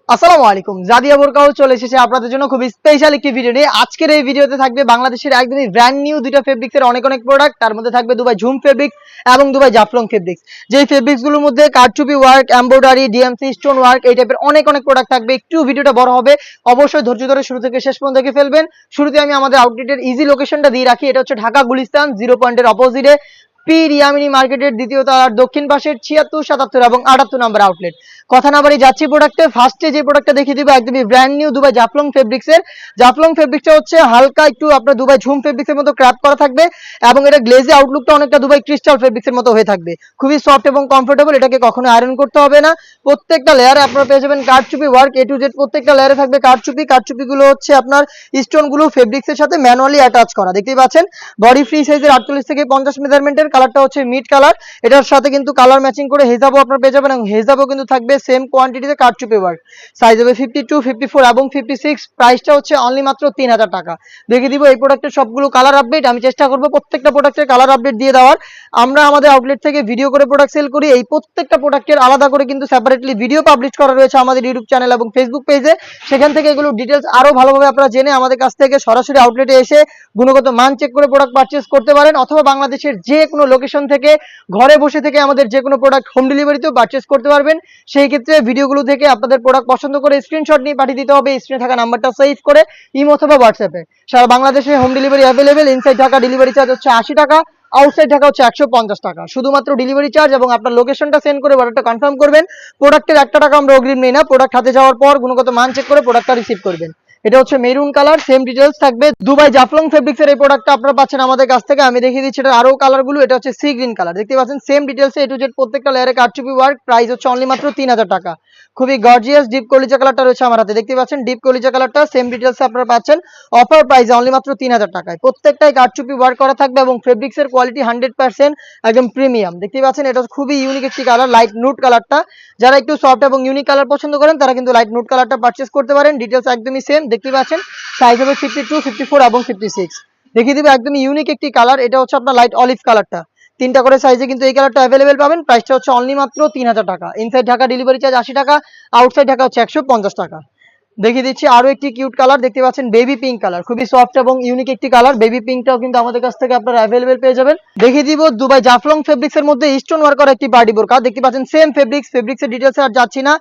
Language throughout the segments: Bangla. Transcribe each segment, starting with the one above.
আসসালামু আলাইকুম। জাদিয়া বোরকাও চলে এসেছে আপনাদের জন্য খুব স্পেশাল একটি ভিডিও নিয়ে। আজকের এই ভিডিওতে থাকবে বাংলাদেশের একদমই ব্র্যান্ড নিউ দুইটা ফেব্রিক্সের অনেক প্রোডাক্ট। তার মধ্যে থাকবে দুবাই ঝুম ফেব্রিক্স এবং দুবাই জাফলং ফেব্রিক্স। যেই ফেব্রিক্সগুলোর মধ্যে কারচুপি work, embroidery, DMC stone work এই টাইপের অনেক প্রোডাক্ট থাকবে। একটু ভিডিওটা বড় হবে, অবশ্যই ধৈর্য ধরে শুরু থেকে শেষ পর্যন্ত দেখে ফেলবেন। শুরুতে আমি আমাদের আউটলেটের ইজি লোকেশনটা দিয়ে রাখি। এটা হচ্ছে ঢাকা গুলিস্তান 0 পয়েন্টের অপোজিটে পি রিয়ামিনি মার্কেটের দ্বিতীয় তলার দক্ষিণ পাশের 76, 77 এবং 78 নম্বর আউটলেট। কথা না বাড়ি যাচ্ছি প্রোডাক্টে। ফার্স্টে যে প্রোডাক্টটা দেখিয়ে দিব একদমই ব্র্যান্ড নিউ দুবাই জাফলং ফেব্রিক্সের। জাফলং ফেব্রিক্সটা হচ্ছে হালকা একটু আপনার দুবাই ঝুম ফেব্রিক্সের মতো ক্র্যাপ করা থাকবে এবং এটা গ্লেজি আউটলুকটা অনেকটা দুবাই ক্রিস্টাল ফেব্রিক্সের মতো হয়ে থাকবে। খুবই সফট এবং কমফোর্টেবল, এটাকে কখনো আয়রন করতে হবে না। প্রত্যেকটা লেয়ারে আপনারা পেয়ে যাবেন কারচুপি ওয়ার্ক এ টু জেড। প্রত্যেকটা লেয়ারে থাকবে কারচুপি। কারচুপিগুলো হচ্ছে আপনার স্টোনগুলো ফেব্রিক্সের সাথে ম্যানুয়ালি অ্যাটাচ করা, দেখতেই পাচ্ছেন। বডি ফ্রি সাইজের 48 থেকে 50 মেজারমেন্টের। কালারটা হচ্ছে মিড কালার। এটার সাথে কিন্তু কালার ম্যাচিং করে হেজাবও আপনারা পেয়ে যাবেন এবং হেজাবও কিন্তু থাকবে সেম কোয়ান্টিটিতে কারচুপি ওয়ার্ক। সাইজ হবে 52, 54 এবং 56। প্রাইসটা হচ্ছে অনলি মাত্র 3000 টাকা। দেখিয়ে দিব এই প্রোডাক্টের সবগুলো কালার আপডেট। আমি চেষ্টা করব প্রত্যেকটা প্রোডাক্টের কালার আপডেট দিয়ে দেওয়ার। আমরা আমাদের আউটলেট থেকে ভিডিও করে প্রোডাক্ট সেল করি। এই প্রত্যেকটা প্রোডাক্টের আলাদা করে কিন্তু সেপারেটলি ভিডিও পাবলিশ করা রয়েছে আমাদের ইউটিউব চ্যানেল এবং ফেসবুক পেজে। সেখান থেকে এগুলো ডিটেলস আরো ভালোভাবে আপনারা জেনে আমাদের কাছ থেকে সরাসরি আউটলেটে এসে গুণগত মান চেক করে প্রোডাক্ট পারচেজ করতে পারেন, অথবা বাংলাদেশের যে কোনো লোকেশন থেকে ঘরে বসে থেকে আমাদের যে কোনো প্রোডাক্ট হোম ডেলিভারিতেও পারচেজ করতে পারবেন। সেই ক্ষেত্রে ভিডিওগুলো থেকে আপনাদের প্রোডাক্ট পছন্দ করে স্ক্রিনশট নিয়ে পাঠিয়ে দিতে হবে। স্ক্রিনে থাকা নাম্বারটা সেভ করে ইমো অথবা হোয়াটসঅ্যাপে। সারা বাংলাদেশে home delivery available. Inside Dhaka delivery charge হচ্ছে 80 টাকা, আউটসাইড ঢাকা হচ্ছে 150 টাকা। শুধুমাত্র ডেলিভারি চার্জ এবং আপনার লোকেশনটা সেন্ড করে অর্ডারটা কনফার্ম করবেন। প্রোডাক্টের 1 টাকা আমরা অগ্রিম নেই না। প্রোডাক্ট হাতে যাওয়ার পর গুণগত মান চেক করে প্রোডাক্টটা রিসিভ করবেন। এটা হচ্ছে মেরুন কালার, সেম ডিটেলস থাকবে। দুবাই জাফলং ফেব্রিক্সের এই প্রোডাক্টটা আপনারা পাচ্ছেন আমাদের কাছ থেকে। আমি দেখিয়ে দিচ্ছি এটা আরো কালারগুলো। এটা হচ্ছে সি গ্রিন কালার, দেখতে পাচ্ছেন সেম ডিটেলসে এ টু জেড প্রত্যেকটা লেয়ারে কারচুপি ওয়ার্ক। প্রাইস হচ্ছে অনলি মাত্র 3000 টাকা। খুবই গর্জিয়াস ডিপ কলিজা কালারটা রয়েছে আমার হাতে, দেখতে পাচ্ছেন ডিপ কলিজা কালারটা সেম ডিটেলসে আপনারা পাচ্ছেন অফার প্রাইসে অনলি মাত্র 3000 টাকায়। প্রত্যেকটাই কারচুপি ওয়ার্ক করা থাকবে এবং ফেব্রিক্সের কোয়ালিটি 100% একদম প্রিমিয়াম। দেখতে পাচ্ছেন এটা খুবই ইউনিক একটি কালার, লাইট নুট কালারটা। যারা একটু সফট এবং ইউনিক কালার পছন্দ করেন তারা কিন্তু লাইট নুট কালারটা পারচেজ করতে পারেন। ডিটেলস একদমই সেম, দেখতে পাচ্ছেন। সাইজ হবে 52, 54 এবং 56। দেখিয়ে দিবে একদমই ইউনিক একটি কালার। এটা হচ্ছে আপনার লাইট অলিভ কালারটা। 3টা করে সাইজে কিন্তু এই কালারটা অ্যাভেলেবেল পাবেন। প্রাইসটা হচ্ছে অনলি মাত্র 3000 টাকা। ইনসাইড ঢাকা ডেলিভারি চার্জ 80 টাকা, আউটসাইড ঢাকা হচ্ছে 150 টাকা। দেখিয়ে দিচ্ছি আরো একটি কিউট কালার, দেখতে পাচ্ছেন বেবি পিঙ্ক কালার। খুবই সফট এবং ইউনিক একটি কালার। বেবি পিঙ্কটাও কিন্তু আমাদের কাছ থেকে আপনারা অ্যাভেলেবেল পেয়ে যাবেন। দেখিয়ে দিব দুবাই জাফলং ফেব্রিক্সের মধ্যে স্টোন ওয়ার্ক করা একটি পার্টি বোরকা। দেখতে পাচ্ছেন সেম ফেব্রিক্সের ডিটেলসে আর যাচ্ছি না।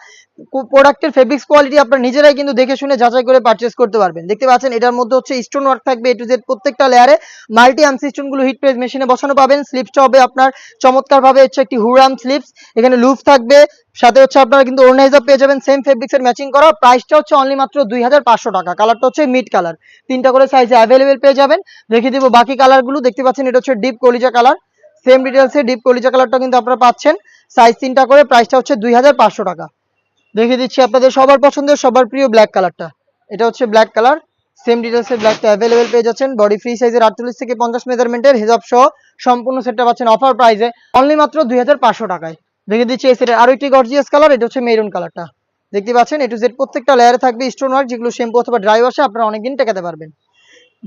প্রোডাক্টের ফেব্রিক্স কোয়ালিটি আপনারা নিজেরাই কিন্তু দেখে শুনে যাচাই করে পারচেজ করতে পারবেন। দেখতে পাচ্ছেন এটার মধ্যে হচ্ছে স্টোন ওয়ার্ক থাকবে এ টু জেড প্রত্যেকটা লেয়ারে। মাল্টি এমসি স্টোনগুলো হিট প্রেস মেশিনে বসানো পাবেন। স্লিপসটা হবে আপনার চমৎকার ভাবে হচ্ছে একটি হুরাম স্লিপস। এখানে লুপ থাকবে, সাথে হচ্ছে আপনারা কিন্তু ওড়না হিসাব পেয়ে যাবেন সেম ফেব্রিক্সের ম্যাচিং করা। প্রাইসটা হচ্ছে অনলি মাত্র 2500 টাকা। কালারটা হচ্ছে মিড কালার। 3টা করে সাইজে অ্যাভেলেবেল পেয়ে যাবেন। দেখিয়ে দিব বাকি কালারগুলো। দেখতে পাচ্ছেন এটা হচ্ছে ডিপ কলিজা কালার। সেম ডিটেলসে ডিপ কলিজা কালারটা কিন্তু আপনারা পাচ্ছেন। সাইজ 3টা করে, প্রাইসটা হচ্ছে 2500 টাকা। দেখিয়ে দিচ্ছি আপনাদের সবার পছন্দের সবার প্রিয় ব্ল্যাক কালারটা। এটা হচ্ছে ব্ল্যাক কালার। সেম ডিটেলসে ব্ল্যাকটা অ্যাভেলেবেল পেয়ে যাচ্ছেন। বডি ফ্রি সাইজের 48 থেকে 50 মেজারমেন্টের হেজাব সহ সম্পূর্ণ সেটটা পাচ্ছেন অফার প্রাইসে অনলি মাত্র 2500 টাকায়। দেখিয়ে দিচ্ছি এই সেটের আরো একটি গর্জিয়াস কালার। এটা হচ্ছে মেরুন কালারটা। দেখতে পাচ্ছেন এ টু জেড প্রত্যেকটা লেয়ারে থাকবে স্টোন ওয়ার্ক, যেগুলো শ্যাম্পু অথবা ড্রাই ওয়াশে আপনারা অনেকদিন টেকাতে পারবেন।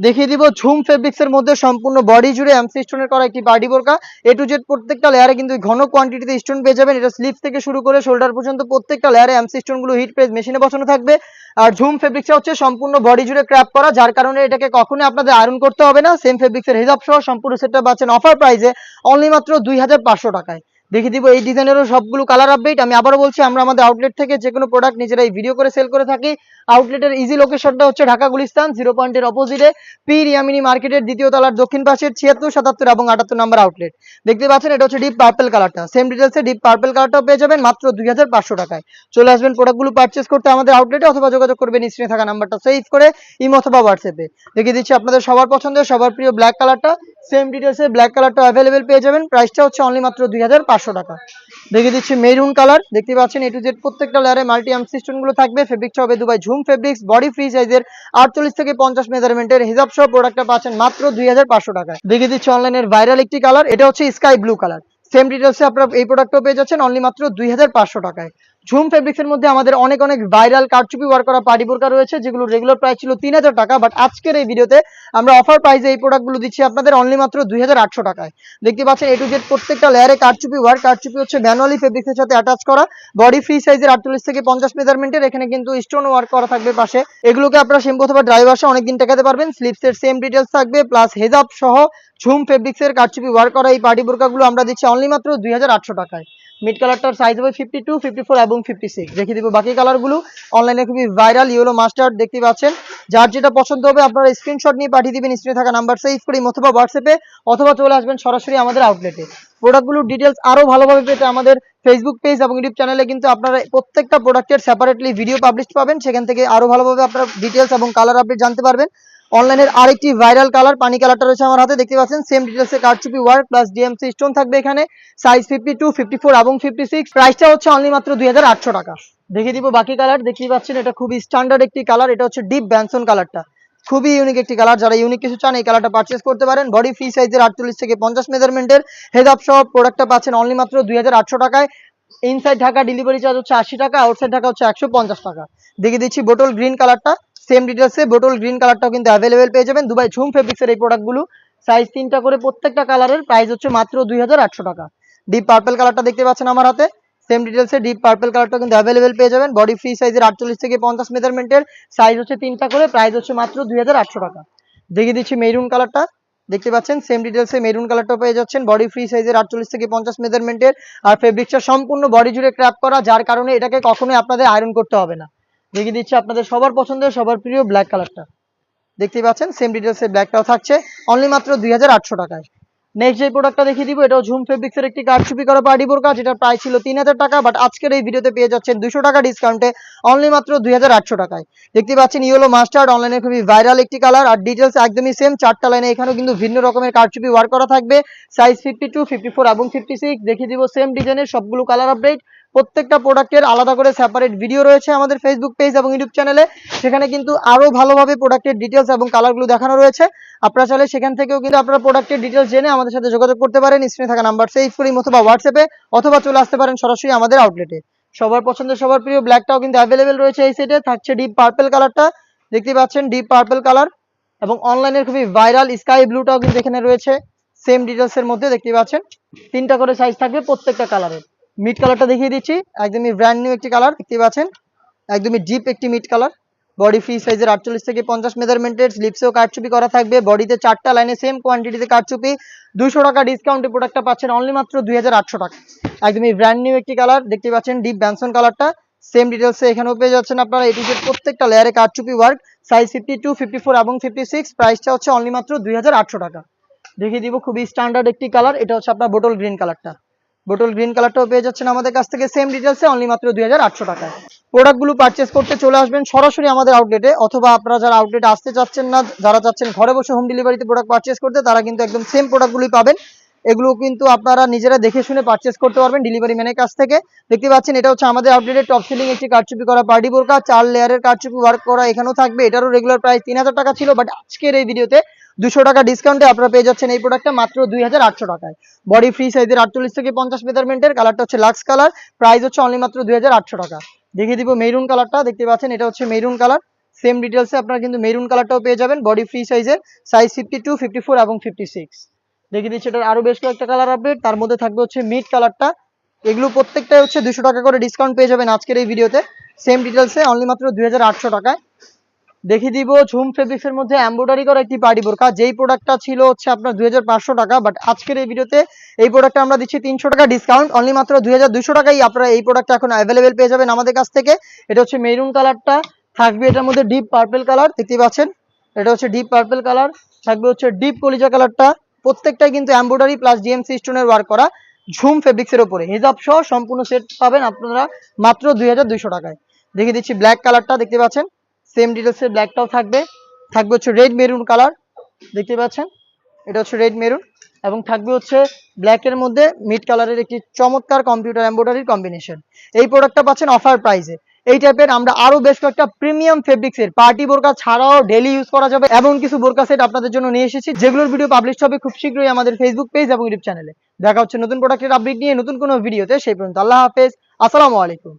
দেখিয়ে দিব ঝুম ফেব্রিক্সের মধ্যে সম্পূর্ণ বডি জুড়ে এমসি স্টোনের করা একটি পার্টি বোরকা। এ টু জেড প্রত্যেকটা লেয়ারে কিন্তু ঘন কোয়ান্টিটিতে স্টোন পেয়ে যাবেন। এটা স্লিপ থেকে শুরু করে শোল্ডার পর্যন্ত প্রত্যেকটা লেয়ারে এমসি স্টোনগুলো হিট প্রেস মেশিনে বসানো থাকবে। আর ঝুম ফেব্রিক্সটা হচ্ছে সম্পূর্ণ বডি জুড়ে ক্র্যাপ করা, যার কারণে এটাকে কখনোই আপনাদের আয়রন করতে হবে না। সেম ফেব্রিক্সের হিজাব সহ সম্পূর্ণ সেটটা পাচ্ছেন অফার প্রাইসে অনলি মাত্র 2500 টাকায়। দেখিয়ে দিব এই ডিজাইনেরও সবগুলো কালার আপডেট। আমি আবারও বলছি, আমরা আমাদের আউটলেট থেকে যে কোনো প্রোডাক্ট নিজেরাই ভিডিও করে সেল করে থাকি। আউটলেটের ইজি লোকেশনটা হচ্ছে ঢাকা গুলিস্তান 0 পয়েন্টের অপোজিটে পি রিয়ামিনি মার্কেটের দ্বিতীয় তলার দক্ষিণ পাশের 76, 77 এবং 78 নম্বর আউটলেট। দেখতে পাচ্ছেন এটা হচ্ছে ডিপ পার্পল কালারটা। সেম ডিটেলসে ডিপ পার্পল কালারটাও পেয়ে যাবেন মাত্র 2500 টাকায়। চলে আসবেন প্রোডাক্টগুলো পারচেজ করতে আমাদের আউটলেটে, অথবা যোগাযোগ করবেন স্ক্রিনে থাকা নাম্বারটা সেভ করে ইমো অথবা হোয়াটসঅ্যাপে। দেখিয়ে দিচ্ছি আপনাদের সবার পছন্দের সবার প্রিয় ব্ল্যাক কালারটা। সেম ডিটেলসে ব্ল্যাক কালারটা অ্যাভেলেবেল পেয়ে যাবেন। প্রাইসটা হচ্ছে অনলি মাত্র 2500 টাকা। দেখিয়ে দিচ্ছি মেরুন কালার। দেখতে পাচ্ছেন এ টু জেড প্রত্যেকটা লেয়ারে মাল্টি এমসি স্টোনগুলো থাকবে। ফেব্রিকটা হবে দুবাই ঝুম ফেব্রিক্স। বডি ফ্রি সাইজের 48 থেকে 50 মেজারমেন্টের হিজাব সহ প্রোডাক্টটা পাচ্ছেন মাত্র 2500 টাকায়। দেখিয়ে দিচ্ছি অনলাইনের ভাইরাল একটি কালার। এটা হচ্ছে স্কাই ব্লু কালার। সেম ডিটেলসে আপনারা এই প্রোডাক্টও পেয়ে যাচ্ছেন অনলি মাত্র 2500 টাকায়। ঝুম ফেব্রিক্সের মধ্যে আমাদের অনেক অনেক ভাইরাল কারচুপি ওয়ার্ক করা পার্টি বোরকা রয়েছে, যেগুলো রেগুলার প্রাইস ছিল 3000 টাকা, বাট আজকের এই ভিডিওতে আমরা অফার প্রাইসে এই প্রোডাক্টগুলো দিচ্ছি আপনাদের অনলি মাত্র 2800 টাকায়। দেখতে পাচ্ছেন এ টু জেড প্রত্যেকটা লেয়ারে কারচুপি ওয়ার্ক। কারচুপি হচ্ছে ম্যানুয়ালি ফেব্রিক্সের সাথে অ্যাটাচ করা, বডি ফ্রি সাইজের 48 থেকে 50 মেজারমেন্টের। এখানে কিন্তু স্টোন ওয়ার্ক করা থাকবে পাশে। এগুলোকে আপনারা শ্যাম্পু অথবা ড্রাই ওয়াশে অনেকদিন টেকাতে পারবেন। স্লিপসের সেম ডিটেলস থাকবে, প্লাস হেজাব সহ ঝুম ফেব্রিক্সের কারচুপি ওয়ার্ক করা এই পার্টি বোরকাগুলো আমরা দিচ্ছি অনলি মাত্র 2800 টাকায়। মিড কালারটার সাইজ হবে 52, 54 এবং 56। দেখিয়ে দিব বাকি কালারগুলো। অনলাইনে খুবই ভাইরাল ইয়েলো মাস্টার্ড দেখতে পাচ্ছেন। যার যেটা পছন্দ হবে আপনারা স্ক্রিনশট নিয়ে পাঠিয়ে দিবেন স্ক্রিনে থাকা নাম্বার সেভ করে, অথবা হোয়াটসঅ্যাপে, অথবা চলে আসবেন সরাসরি আমাদের আউটলেটে। প্রোডাক্টগুলোর ডিটেলস আরো ভালোভাবে পেতে আমাদের ফেসবুক পেজ এবং ইউটিউব চ্যানেলে কিন্তু আপনারা প্রত্যেকটা প্রোডাক্টের সেপারেটলি ভিডিও পাবলিশ পাবেন। সেখান থেকে আরো ভালোভাবে আপনারা ডিটেলস এবং কালার আপডেট জানতে পারবেন। অনলাইনের আরেকটি ভাইরাল কালার পানি কালারটা রয়েছে আমার হাতে, দেখতে পাচ্ছেন সেম ডিটেলসে কারচুপি ওয়ার্ক প্লাস ডিএমসি স্টোন থাকবে এখানে। সাইজ 52, 54 এবং 56। প্রাইসটা হচ্ছে অনলি মাত্র 2800 টাকা। দেখিয়ে দিব বাকি কালার। দেখতেই পাচ্ছেন এটা খুবই স্ট্যান্ডার্ড একটি কালার, এটা হচ্ছে ডিপ ব্যানসন কালারটা। খুবই ইউনিক একটি কালার, যারা ইউনিক কিছু চান এই কালারটা পারচেজ করতে পারেন। বডি ফ্রি সাইজের 48 থেকে 50 মেজারমেন্টের হেজাব সহ প্রোডাক্টটা পাচ্ছেন অনলি মাত্র 2800 টাকায়। ইনসাইড ঢাকা ডেলিভারি চার্জ হচ্ছে 80 টাকা, আউটসাইড ঢাকা হচ্ছে 150 টাকা। দেখিয়ে দিচ্ছি বোটল গ্রিন কালারটা, সেম ডিটেলসে বোটল গ্রিন কালারটাও কিন্তু অ্যাভেলেবেল পেয়ে যাবেন। দুবাই ঝুম ফেব্রিক্সের এই প্রোডাক্টগুলো সাইজ 3টা করে প্রত্যেকটা কালারের, প্রাইস হচ্ছে মাত্র 2800 টাকা। ডিপ পার্পল কালারটা দেখতে পাচ্ছেন আমার হাতে, সেম ডিটেলসে ডিপ পার্পল কালারটা কিন্তু অ্যাভেলেবেল পেয়ে যাবেন। বডি ফ্রি সাইজের 48 থেকে 50 মেজারমেন্টের, সাইজ হচ্ছে 3টা করে, প্রাইস হচ্ছে মাত্র 2800 টাকা। দেখিয়ে দিচ্ছি মেরুন কালারটা, দেখতে পাচ্ছেন সেম ডিটেলসে মেরুন কালারটা পেয়ে যাচ্ছেন। বডি ফ্রি সাইজের 48 থেকে 50 মেজারমেন্টের, আর ফেব্রিক্সটা সম্পূর্ণ বডি জুড়ে ক্র্যাপ করা, যার কারণে এটাকে কখনোই আপনাদের আয়রন করতে হবে না। দেখিয়ে দিচ্ছি আপনাদের সবার পছন্দের সবার প্রিয় ব্ল্যাক কালারটা, দেখতে পাচ্ছেন সেম ডিটেলসে ব্ল্যাকটাও থাকছে অনলি মাত্র 2800 টাকায়। নেক্সট যে প্রোডাক্টটা দেখিয়ে দিব, এটাও ঝুম ফেব্রিক্সের একটি কারচুপি করা পার্টি বোরকা, যেটার প্রাইস ছিল 3000 টাকা, বাট আজকের এই ভিডিওতে পেয়ে যাচ্ছেন 200 টাকা ডিসকাউন্টে অনলি মাত্র 2800 টাকায়। দেখতে পাচ্ছেন ইয়েলো মাস্টার্ড, অনলাইনে খুবই ভাইরাল একটি কালার, আর ডিটেলস একদমই সেম। 4টা লাইনে এখানেও কিন্তু ভিন্ন রকমের কারচুপি ওয়ার্ক করা থাকবে। সাইজ 52, 54 এবং 56। দেখিয়ে দিব সেম ডিজাইনের সবগুলো কালার আপডেট। প্রত্যেকটা প্রোডাক্টের আলাদা করে সেপারেট ভিডিও রয়েছে আমাদের ফেসবুক পেজ এবং ইউটিউব চ্যানেলে, সেখানে কিন্তু আরো ভালোভাবে প্রোডাক্টের ডিটেলস এবং কালারগুলো দেখানো রয়েছে। আপনারা চাইলে সেখান থেকেও কিন্তু আপনারা প্রোডাক্টের ডিটেলস জেনে আমাদের সাথে যোগাযোগ করতে পারেন স্ক্রিনে থাকা নাম্বার সেভ করে, অথবা হোয়াটসঅ্যাপে, অথবা চলে আসতে পারেন সরাসরি আমাদের আউটলেটে। সবার পছন্দের সবার প্রিয় ব্ল্যাকটাও কিন্তু অ্যাভেলেবেল রয়েছে এই সেটে। থাকছে ডিপ পার্পল কালারটা, দেখতে পাচ্ছেন ডিপ পার্পল কালার, এবং অনলাইনের খুবই ভাইরাল স্কাই ব্লুটাও কিন্তু এখানে রয়েছে সেম ডিটেলসের মধ্যে। দেখতে পাচ্ছেন 3টা করে সাইজ থাকবে প্রত্যেকটা কালারের। মিড কালারটা দেখিয়ে দিচ্ছি, একদমই ব্র্যান্ড নিউ একটি কালার, দেখতে পাচ্ছেন একদমই ডিপ একটি মিড কালার। বডি ফ্রি সাইজের 48 থেকে 50 মেজারমেন্টের, স্লিপসেও কারচুপি করা থাকবে। বডিতে 4টা লাইনে সেম কোয়ান্টিটিতে কারচুপি। 200 টাকা ডিসকাউন্টে প্রোডাক্টটা পাচ্ছেন অনলি মাত্র 2800 টাকা। একদমই ব্র্যান্ড নিউ একটি কালার, দেখতে পাচ্ছেন ডিপ ব্যানসন কালারটা। সেম ডিটেলসে এখানেও পেয়ে যাচ্ছেন আপনারা এ টু জেড প্রত্যেকটা লেয়ারে কারচুপি ওয়ার্ক। সাইজ 52, 54 এবং 56। প্রাইসটা হচ্ছে অনলি মাত্র 2800 টাকা। দেখিয়ে দিব খুবই স্ট্যান্ডার্ড একটি কালার, এটা হচ্ছে আপনার বোটল গ্রিন কালারটা। বোটল গ্রিন কালারটাও পেয়ে যাচ্ছেন আমাদের কাছ থেকে সেম ডিটেলসে অনলি মাত্র 2800 টাকায়। প্রোডাক্টগুলো পারচেস করতে চলে আসবেন সরাসরি আমাদের আউটলেটে, অথবা আপনারা যারা আউটলেটে আসতে চাচ্ছেন না, যারা চাচ্ছেন ঘরে বসে হোম ডেলিভারিতে প্রোডাক্ট পারচেস করতে, তারা কিন্তু একদম সেম প্রোডাক্টগুলোই পাবেন। এগুলো কিন্তু আপনারা নিজেরা দেখে শুনে পারচেস করতে পারবেন ডেলিভারি ম্যানের কাছ থেকে। দেখতে পাচ্ছেন এটা হচ্ছে আমাদের আউটলেটের টপ সেলিং একটি কারচুপি করা পার্টি বোরকা, 4 লেয়ারের কারচুপি ওয়ার্ক করা এখানেও থাকবে। এটারও রেগুলার প্রাইস 3000 টাকা ছিল, বাট আজকের এই ভিডিওতে 200 টাকা ডিসকাউন্টে আপনারা পেয়ে যাচ্ছেন এই প্রোডাক্টটা মাত্র 2800 টাকায়। বডি ফ্রি সাইজের 48 থেকে 50 মেজারমেন্টের, কালারটা হচ্ছে লাক্স কালার, প্রাইস হচ্ছে অনলি মাত্র 2800 টাকা। দেখিয়ে দিব মেরুন কালারটা, দেখতে পাচ্ছেন এটা হচ্ছে মেরুন কালার। সেম ডিটেলসে আপনারা কিন্তু মেরুন কালারটাও পেয়ে যাবেন। বডি ফ্রি সাইজের, সাইজ 52, 54 এবং 56। দেখিয়ে দিচ্ছি এটার আরো বেশ কয়েকটা কালার আপডেট, তার মধ্যে থাকবে হচ্ছে মিড কালারটা। এগুলো প্রত্যেকটাই হচ্ছে 200 টাকা করে ডিসকাউন্ট পেয়ে যাবেন আজকের এই ভিডিওতে। সেম ডিটেলসে অনলি মাত্র 2800 টাকায়। দেখিয়ে দিব ঝুম ফেব্রিক্সের মধ্যে এমব্রয়ডারি করা একটি পার্টি বোরকা, যেই প্রোডাক্টটা ছিল হচ্ছে আপনার 2500 টাকা, বাট আজকের এই ভিডিওতে এই প্রোডাক্টটা আমরা দিচ্ছি 300 টাকা ডিসকাউন্ট, অনলি মাত্র 2200 টাকায় আপনারা এই প্রোডাক্টটা এখন অ্যাভেলেবেল পেয়ে যাবেন আমাদের কাছ থেকে। এটা হচ্ছে মেরুন কালারটা, থাকবে এটার মধ্যে ডিপ পার্পল কালার, দেখতে পাচ্ছেন এটা হচ্ছে ডিপ পার্পল কালার, থাকবে হচ্ছে ডিপ কলিজা কালারটা। প্রত্যেকটাই কিন্তু এমব্রয়ডারি প্লাস ডিএমসি স্টোনের ওয়ার্ক করা ঝুম ফেব্রিক্সের উপরে, হিজাব সহ সম্পূর্ণ সেট পাবেন আপনারা মাত্র 2200 টাকায়। দেখিয়ে দিচ্ছি ব্ল্যাক কালারটা, দেখতে পাচ্ছেন সেম ডিটেলসে ব্ল্যাকটাও থাকবে। থাকবে হচ্ছে রেড মেরুন কালার, দেখতে পাচ্ছেন এটা হচ্ছে রেড মেরুন, এবং থাকবে হচ্ছে ব্ল্যাকের মধ্যে মিড কালারের একটি চমৎকার কম্পিউটার এমব্রয়ডারি কম্বিনেশন। এই প্রোডাক্টটা পাচ্ছেন অফার প্রাইসে। এই টাইপের আমরা আরো বেশ কয়েকটা প্রিমিয়াম ফেব্রিক্সের পার্টি বোরকা ছাড়াও ডেইলি ইউজ করা যাবে এমন কিছু বোরকা সেট আপনাদের জন্য নিয়ে এসেছি, যেগুলোর ভিডিও পাবলিশ হবে খুব শীঘ্রই আমাদের ফেসবুক পেজ এবং ইউটিউব চ্যানেলে। দেখা হচ্ছে নতুন প্রোডাক্টের আপডেট নিয়ে নতুন কোনো ভিডিওতে, সেই পর্যন্ত আল্লাহ হাফেজ, আসসালামু আলাইকুম।